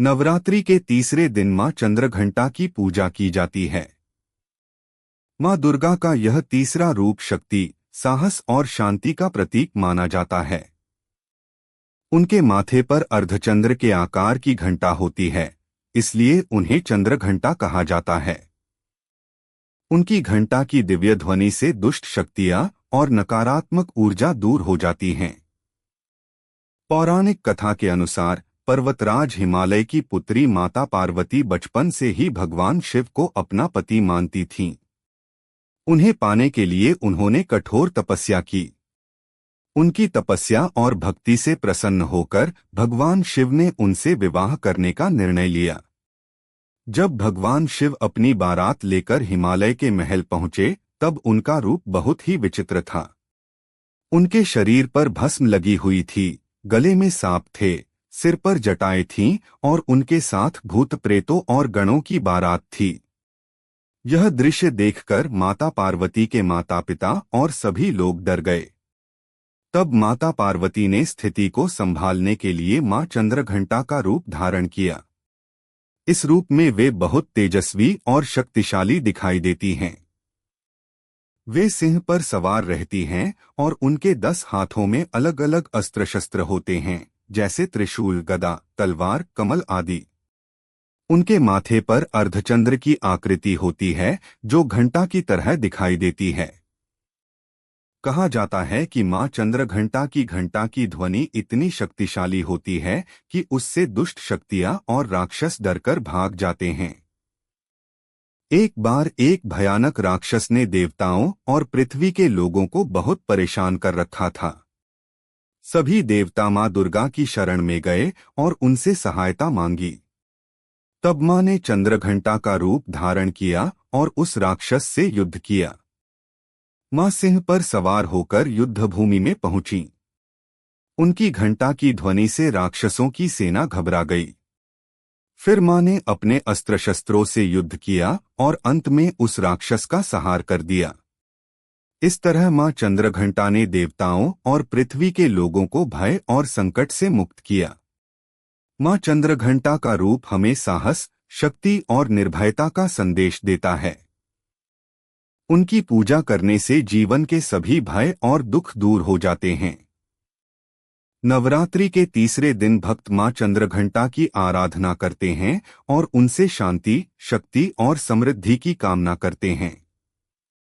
नवरात्रि के तीसरे दिन मां चंद्रघंटा की पूजा की जाती है। मां दुर्गा का यह तीसरा रूप शक्ति, साहस और शांति का प्रतीक माना जाता है। उनके माथे पर अर्धचंद्र के आकार की घंटा होती है, इसलिए उन्हें चंद्रघंटा कहा जाता है। उनकी घंटा की दिव्य ध्वनि से दुष्ट शक्तियां और नकारात्मक ऊर्जा दूर हो जाती हैं। पौराणिक कथा के अनुसार पर्वतराज हिमालय की पुत्री माता पार्वती बचपन से ही भगवान शिव को अपना पति मानती थीं। उन्हें पाने के लिए उन्होंने कठोर तपस्या की। उनकी तपस्या और भक्ति से प्रसन्न होकर भगवान शिव ने उनसे विवाह करने का निर्णय लिया। जब भगवान शिव अपनी बारात लेकर हिमालय के महल पहुंचे, तब उनका रूप बहुत ही विचित्र था। उनके शरीर पर भस्म लगी हुई थी, गले में सांप थे, सिर पर जटाएं थीं और उनके साथ भूत प्रेतों और गणों की बारात थी। यह दृश्य देखकर माता पार्वती के माता पिता और सभी लोग डर गए। तब माता पार्वती ने स्थिति को संभालने के लिए मां चंद्रघंटा का रूप धारण किया। इस रूप में वे बहुत तेजस्वी और शक्तिशाली दिखाई देती हैं। वे सिंह पर सवार रहती हैं और उनके 10 हाथों में अलग अलग अस्त्र शस्त्र होते हैं, जैसे त्रिशूल, गदा, तलवार, कमल आदि। उनके माथे पर अर्धचंद्र की आकृति होती है, जो घंटा की तरह दिखाई देती है। कहा जाता है कि मां चंद्रघंटा की ध्वनि इतनी शक्तिशाली होती है कि उससे दुष्ट शक्तियां और राक्षस डरकर भाग जाते हैं। एक बार एक भयानक राक्षस ने देवताओं और पृथ्वी के लोगों को बहुत परेशान कर रखा था। सभी देवता मां दुर्गा की शरण में गए और उनसे सहायता मांगी। तब मां ने चंद्रघंटा का रूप धारण किया और उस राक्षस से युद्ध किया। मां सिंह पर सवार होकर युद्धभूमि में पहुंची। उनकी घंटा की ध्वनि से राक्षसों की सेना घबरा गई। फिर मां ने अपने अस्त्र शस्त्रों से युद्ध किया और अंत में उस राक्षस का संहार कर दिया। इस तरह मां चंद्रघंटा ने देवताओं और पृथ्वी के लोगों को भय और संकट से मुक्त किया। मां चंद्रघंटा का रूप हमें साहस, शक्ति और निर्भयता का संदेश देता है। उनकी पूजा करने से जीवन के सभी भय और दुख दूर हो जाते हैं। नवरात्रि के तीसरे दिन भक्त मां चंद्रघंटा की आराधना करते हैं और उनसे शांति, शक्ति और समृद्धि की कामना करते हैं।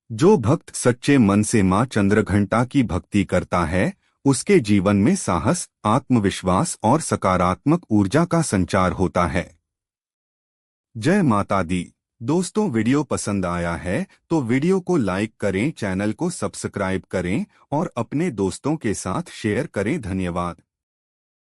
जो भक्त सच्चे मन से मां चंद्रघंटा की भक्ति करता है, उसके जीवन में साहस, आत्मविश्वास और सकारात्मक ऊर्जा का संचार होता है। जय माता दी। दोस्तों, वीडियो पसंद आया है तो वीडियो को लाइक करें, चैनल को सब्सक्राइब करें और अपने दोस्तों के साथ शेयर करें। धन्यवाद।